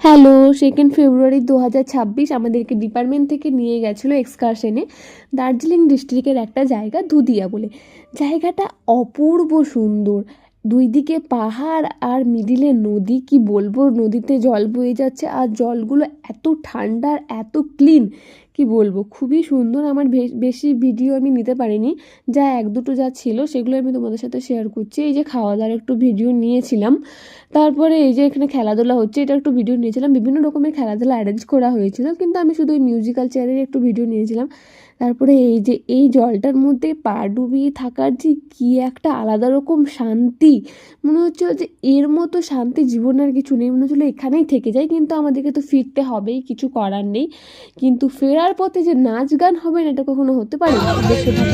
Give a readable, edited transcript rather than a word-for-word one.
Hello, 2 ফেব্রুয়ারি 2026 আমাদেরকে department থেকে নিয়ে গেছিলো এক্সকারশনে দার্জিলিং ডিস্ট্রিক্টের একটা জায়গা দুধিয়া বলে। জায়গাটা অপূর্ব সুন্দর, দুই দিকে পাহাড় আর মিডিলে নদী। কি বলবো, নদীতে জল বয়ে যাচ্ছে আর জলগুলো এত ঠান্ডা আর এত ক্লিন, কি বলবো, খুবই সুন্দর। আমার বেশি ভিডিও আমি নিতে পারিনি, যা এক দুটো যা ছিল সেগুলো আমি তোমাদের সাথে শেয়ার করছি। এই যে খাওয়া দাওয়ার একটু ভিডিও নিয়েছিলাম, তারপরে এই যে এখানে খেলাধুলা হচ্ছে এটা একটু ভিডিও নিয়েছিলাম। বিভিন্ন রকমের খেলাধুলা অ্যারেঞ্জ করা হয়েছিল, কিন্তু আমি শুধু ওই মিউজিক্যাল চেয়ারের একটু ভিডিও নিয়েছিলাম। তারপরে এই যে এই জলটার মধ্যে পা ডুবিয়ে থাকার যে কী একটা আলাদা রকম শান্তি, মনে হচ্ছিল যে এর মতো শান্তি জীবনে আর কিছু নেই। মনে হচ্ছিলো এখানেই থেকে যাই, কিন্তু আমাদেরকে তো ফিরতে হবেই, কিছু করার নেই। কিন্তু ফেরার পথে যে নাচ গান হবে না, এটা কখনো হতে পারে না। দেখতে থাকি।